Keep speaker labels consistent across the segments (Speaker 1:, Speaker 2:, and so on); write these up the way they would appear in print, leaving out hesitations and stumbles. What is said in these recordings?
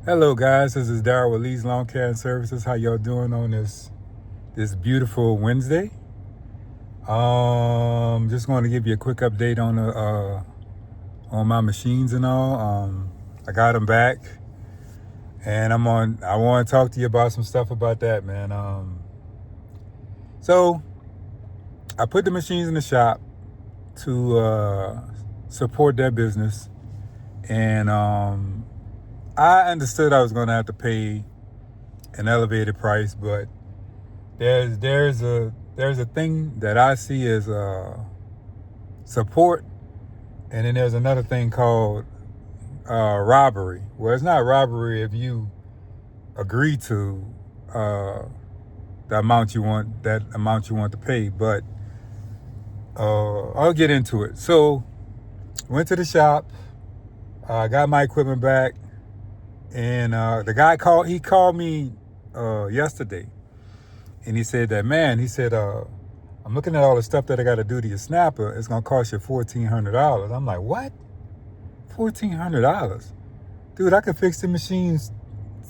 Speaker 1: Hello guys, this is Daryl with Lee's Lawn Care and Services. How y'all doing on this beautiful Wednesday? Just going to give you a quick update on my machines and all. I got them back, and I want to talk to you about some stuff about that, man. So I put the machines in the shop to support their business, and I understood I was going to have to pay an elevated price, but there's a thing that I see as support, and then there's another thing called robbery. Well, it's not robbery if you agree to the amount you want to pay, but I'll get into it. So went to the shop, got my equipment back, and the guy called me yesterday. And he said that, man, I'm looking at all the stuff that I got to do to your snapper. It's going to cost you $1,400. I'm like, what? $1,400? Dude, I could fix the machines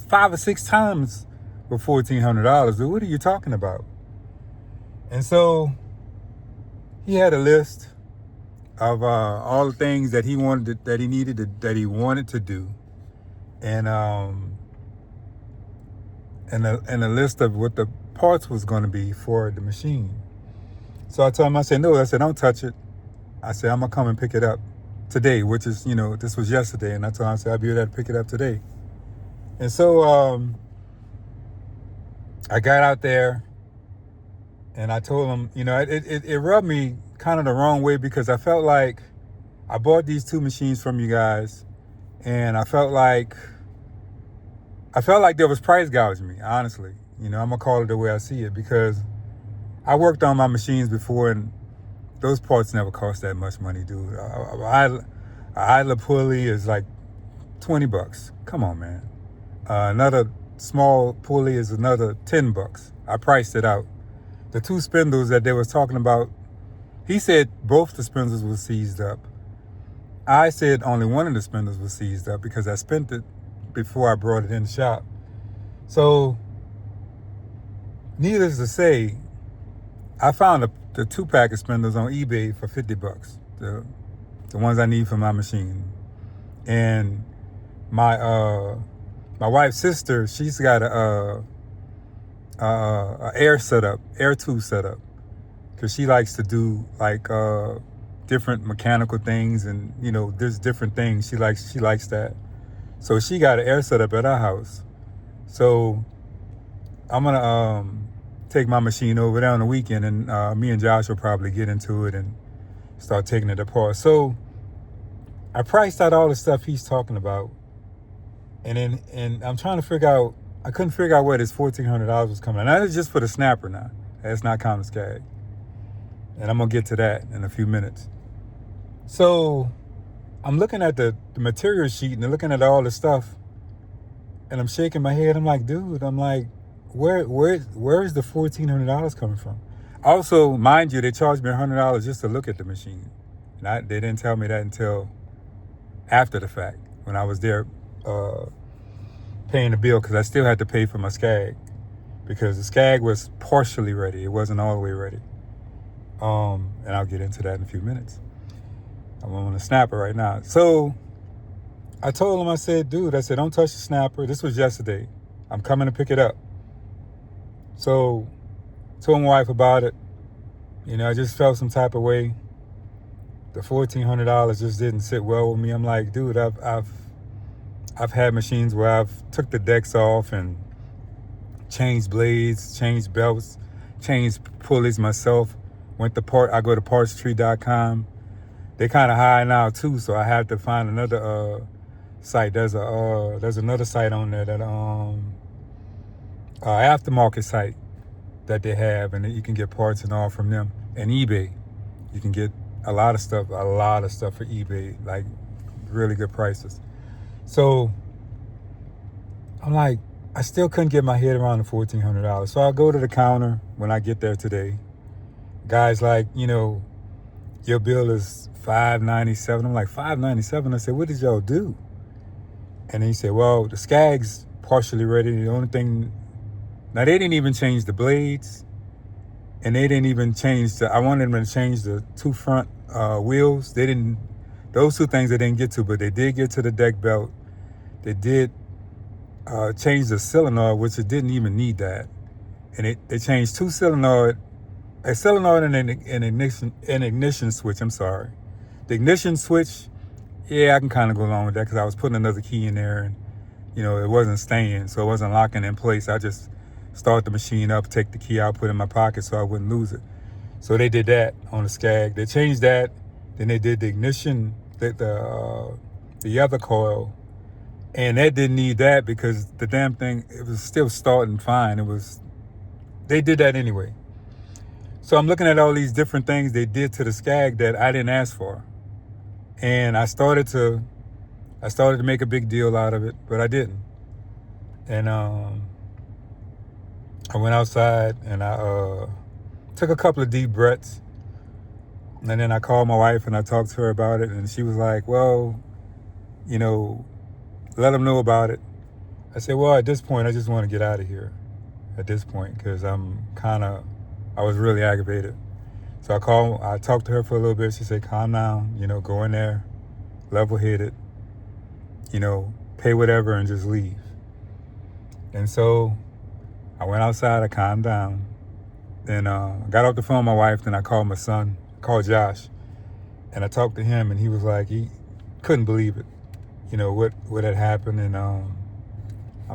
Speaker 1: 5 or 6 times for $1,400. Dude, what are you talking about? And so he had a list of all the things that he wanted, that he wanted to do. And a list of what the parts was going to be for the machine. So I told him, I said, don't touch it. I said, I'm going to come and pick it up today, which is, this was yesterday. And I told him, I said, I'll be able to pick it up today. And so I got out there and I told him, it rubbed me kind of the wrong way, because I felt like I bought these 2 machines from you guys, and I felt like there was price gouging, honestly. I'm going to call it the way I see it, because I worked on my machines before, and those parts never cost that much money, dude. A idler pulley is like $20. Come on, man. Another small pulley is another $10. I priced it out. The 2 spindles that they was talking about, he said both the spindles were seized up. I said only one of the spindles was seized up because I spent it before I brought it in the shop. So, needless to say, I found the 2-pack of spindles on eBay for $50. The ones I need for my machine. And my wife's sister, she's got a air tube setup, because she likes to do like different mechanical things, and there's different things she likes that. So she got an air setup at our house. So I'm gonna take my machine over there on the weekend, and me and Josh will probably get into it and start taking it apart. So I priced out all the stuff he's talking about, and I'm trying to figure out. I couldn't figure out where this $1,400 was coming. Now, that's just for the snapper now. That's not counting skag. And I'm gonna get to that in a few minutes. So I'm looking at the material sheet and looking at all the stuff, and I'm shaking my head. I'm like, dude, where is the $1,400 coming from? Also, mind you, they charged me $100 just to look at the machine. And they didn't tell me that until after the fact, when I was there paying the bill, because I still had to pay for my skag, because the skag was partially ready. It wasn't all the way ready. And I'll get into that in a few minutes. I'm on the snapper right now. So I told him, I said, don't touch the snapper. This was yesterday. I'm coming to pick it up. So told my wife about it. I just felt some type of way. The $1,400 just didn't sit well with me. I'm like, dude, I've had machines where I've took the decks off and changed blades, changed belts, changed pulleys myself. I go to partstree.com. They're kind of high now too, so I have to find another site. There's another site on there, that aftermarket site that they have, and you can get parts and all from them. And eBay, you can get a lot of stuff for eBay, like really good prices. So I'm like, I still couldn't get my head around the $1,400. So I go to the counter when I get there today. Guy's like, your bill is $597. I'm like, $597? I said, what did y'all do? And he said, well, the Skag's partially ready. The only thing, now they didn't even change the blades, and they didn't even change I wanted them to change the two front wheels. They didn't, those two things they didn't get to, but they did get to the deck belt. They did change the solenoid, which it didn't even need that. And they changed two solenoid, a solenoid and an ignition switch, I'm sorry. The ignition switch, yeah, I can kind of go along with that because I was putting another key in there and, it wasn't staying, so it wasn't locking in place. I just start the machine up, take the key out, put it in my pocket so I wouldn't lose it. So they did that on the Skag. They changed that. Then they did the ignition, the other coil, and that didn't need that because the damn thing, it was still starting fine. They did that anyway. So I'm looking at all these different things they did to the Skag that I didn't ask for. And I started to make a big deal out of it, but I didn't. And I went outside and I took a couple of deep breaths. And then I called my wife and I talked to her about it. And she was like, well, let them know about it. I said, well, at this point, I just want to get out of here at this point because I was really aggravated. So I talked to her for a little bit. She said, calm down, go in there, level-headed, pay whatever and just leave. And so I went outside, I calmed down, then got off the phone with my wife, then I called my son, called Josh, and I talked to him, and he was like, he couldn't believe it, what had happened, and I'm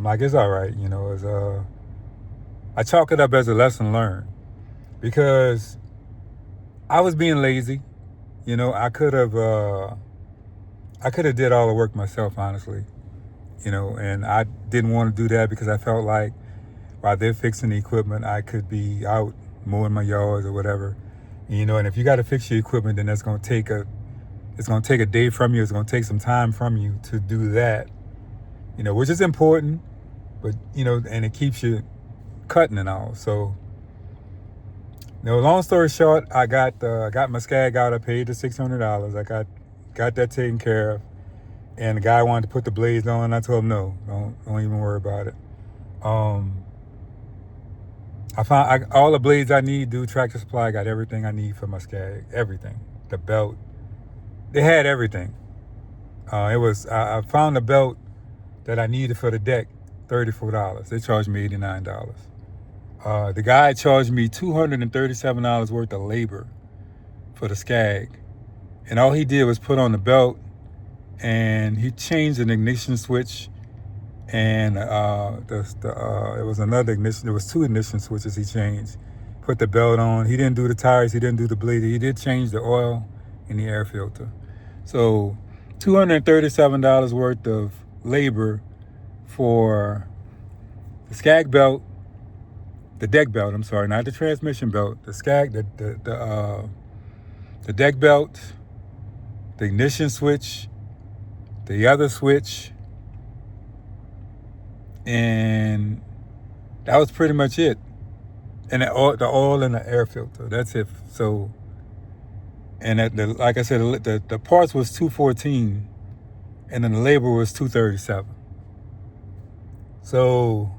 Speaker 1: like, it's all right, I chalk it up as a lesson learned, because I was being lazy, I could have did all the work myself, honestly, and I didn't want to do that because I felt like while they're fixing the equipment, I could be out mowing my yards or whatever. And if you got to fix your equipment, then it's going to take a day from you. It's going to take some time from you to do that, which is important, but, and it keeps you cutting and all. So, long story short, I got my Skag out. I paid the $600. I got that taken care of. And the guy wanted to put the blades on. I told him, no, don't even worry about it. I found all the blades I need. Tractor Supply got everything I need for my Skag. Everything. The belt. They had everything. I found the belt that I needed for the deck, $34. They charged me $89. The guy charged me $237 worth of labor for the Skag. And all he did was put on the belt and he changed an ignition switch and it was another ignition. There was two ignition switches he changed. Put the belt on. He didn't do the tires. He didn't do the bleed. He did change the oil and the air filter. So $237 worth of labor for the Skag belt, the deck belt, I'm sorry, not the transmission belt, the Skag, the deck belt, the ignition switch, the other switch, and that was pretty much it. And the oil and the air filter, that's it. So, and like I said, the parts was $214, and then the labor was $237. So,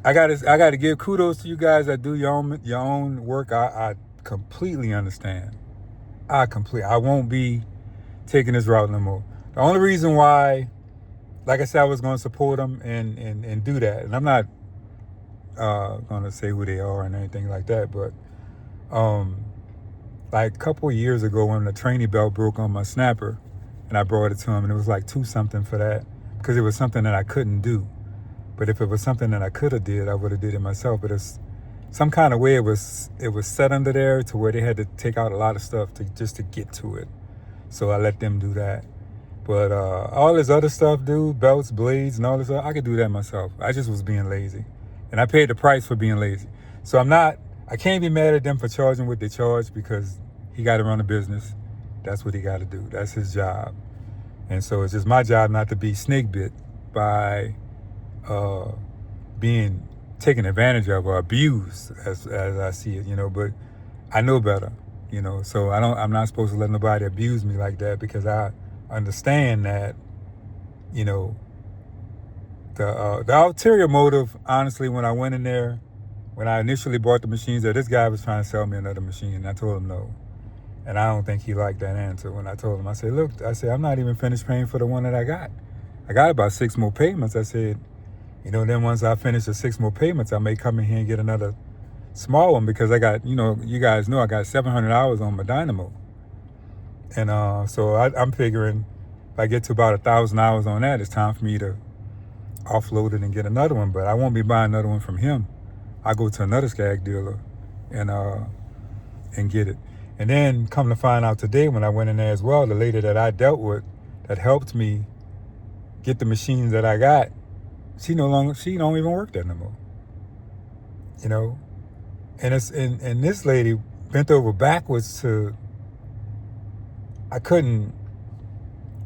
Speaker 1: I gotta give kudos to you guys that do your own work. I completely understand. I won't be taking this route no more. The only reason why, like I said, I was going to support them and do that, and I'm not going to say who they are and anything like that, but like a couple of years ago when the training belt broke on my snapper, and I brought it to him, and it was like $2 something for that because it was something that I couldn't do. But if it was something that I could have did, I would have did it myself. But it's some kind of way it was set under there to where they had to take out a lot of stuff just to get to it. So I let them do that. But all this other stuff, belts, blades, and all this stuff, I could do that myself. I just was being lazy. And I paid the price for being lazy. So I can't be mad at them for charging what they charge because he got to run a business. That's what he got to do. That's his job. And so it's just my job not to be snake bit by being taken advantage of or abused as I see it, but I know better, so I'm not supposed to let nobody abuse me like that because I understand that, you know, the ulterior motive, honestly, when I went in there, when I initially bought the machines, that this guy was trying to sell me another machine, and I told him no. And I don't think he liked that answer when I told him. I said, look, I said, I'm not even finished paying for the one that I got. I got about 6 more payments. I said, you know, then once I finish the 6 more payments, I may come in here and get another small one, because I got, you know, you guys know I got 700 hours on my Dynamo. And so I'm figuring if I get to about 1,000 hours on that, it's time for me to offload it and get another one. But I won't be buying another one from him. I go to another Skag dealer and get it. And then come to find out today, when I went in there as well, the lady that I dealt with that helped me get the machines that I got, she don't even work there no more. You know, and this lady bent over backwards to, I can't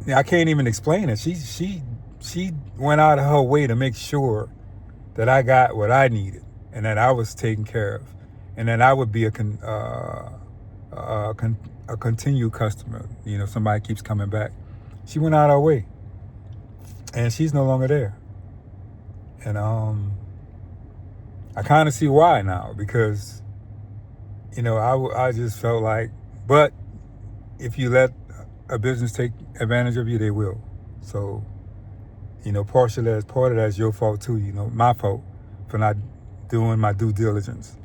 Speaker 1: even explain it. She went out of her way to make sure that I got what I needed and that I was taken care of, and that I would be a continued customer. You know, somebody keeps coming back. She went out of her way, and she's no longer there. And I kind of see why now, because, you know, I just felt like, but if you let a business take advantage of you, they will. So, you know, part of that is your fault too, you know, my fault for not doing my due diligence.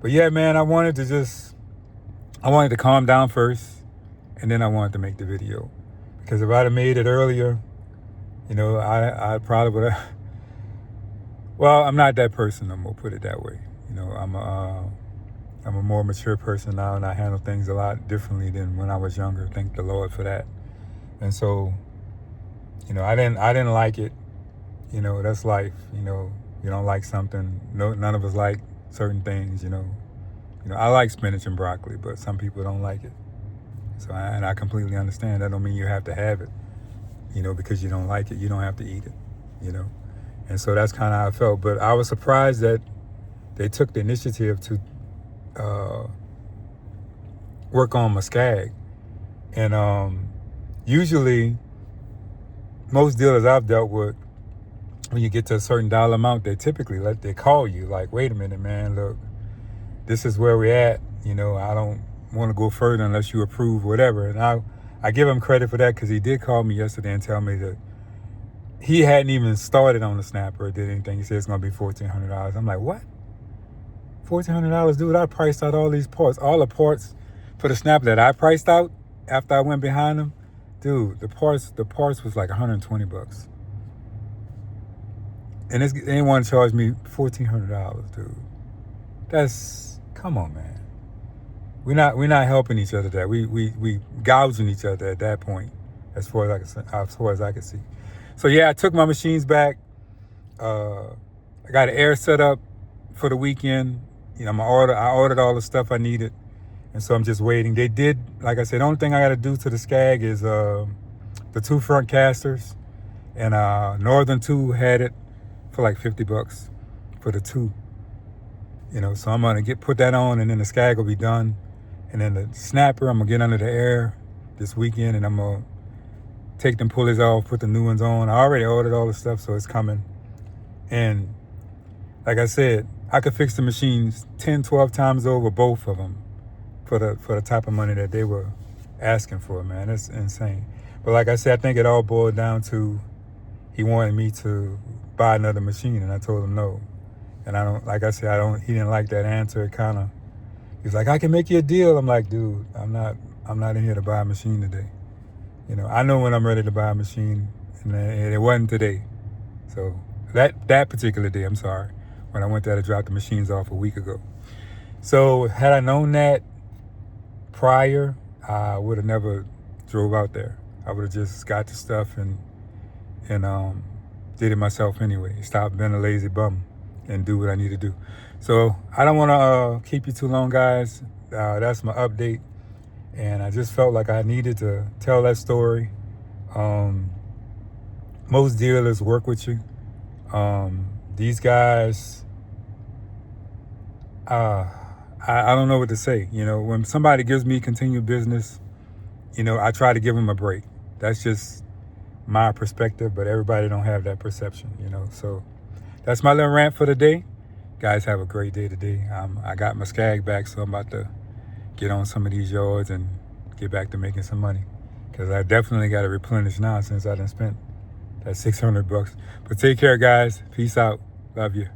Speaker 1: But yeah, man, I wanted to calm down first, and then I wanted to make the video. Because if I'd have made it earlier, you know, I probably would have, well, I'm not that person no more, put it that way. You know, I'm a more mature person now, and I handle things a lot differently than when I was younger. Thank the Lord for that. And so, you know, I didn't like it. You know, that's life. You know, you don't like something. No, none of us like certain things. You know, I like spinach and broccoli, but some people don't like it. So, I completely understand. That don't mean you have to have it. You know, because you don't like it, you don't have to eat it. You know, and so that's kind of how I felt. But I was surprised that they took the initiative to work on my Skag. And usually, most dealers I've dealt with, when you get to a certain dollar amount, they typically they call you like, wait a minute, man, look, this is where we're at. You know, I don't want to go further unless you approve whatever. And I give him credit for that, because he did call me yesterday and tell me that he hadn't even started on the snapper or did anything. He said it's going to be $1,400. I'm like, what? $1,400, dude? I priced out all these parts. All the parts for the snapper that I priced out after I went behind them, dude, the parts was like $120. And they didn't want to charge me $1,400, dude. That's, come on, man. We're not helping each other there. We gouging each other at that point, as far as I can see. So yeah, I took my machines back. I got an air set up for the weekend. You know, I ordered all the stuff I needed, and so I'm just waiting. They did, like I said, the only thing I got to do to the Skag is the 2 front casters, and Northern 2 had it for like $50 for the 2. You know, so I'm gonna put that on, and then the Skag will be done. And then the snapper, I'm gonna get under the air this weekend, and I'm gonna take them pulleys off, put the new ones on. I already ordered all the stuff, so it's coming. And like I said, I could fix the machines 10, 12 times over, both of them, for the type of money that they were asking for, man. It's insane. But like I said, I think it all boiled down to he wanted me to buy another machine, and I told him no. And he didn't like that answer. He's like, I can make you a deal. I'm like, dude, I'm not in here to buy a machine today. You know, I know when I'm ready to buy a machine, and it wasn't today. So that particular day, I'm sorry, when I went there to drop the machines off a week ago. So had I known that prior, I would have never drove out there. I would have just got the stuff and did it myself anyway. Stop being a lazy bum and do what I need to do. So I don't want to keep you too long, guys. That's my update. And I just felt like I needed to tell that story. Most dealers work with you. These guys, I don't know what to say. You know, when somebody gives me continued business, you know, I try to give them a break. That's just my perspective, but everybody don't have that perception, you know. So that's my little rant for the day. Guys, have a great day today. I got my skag back, so I'm about to get on some of these yards and get back to making some money, because I definitely got to replenish now since I done spent that $600. But take care, guys. Peace out. Love you.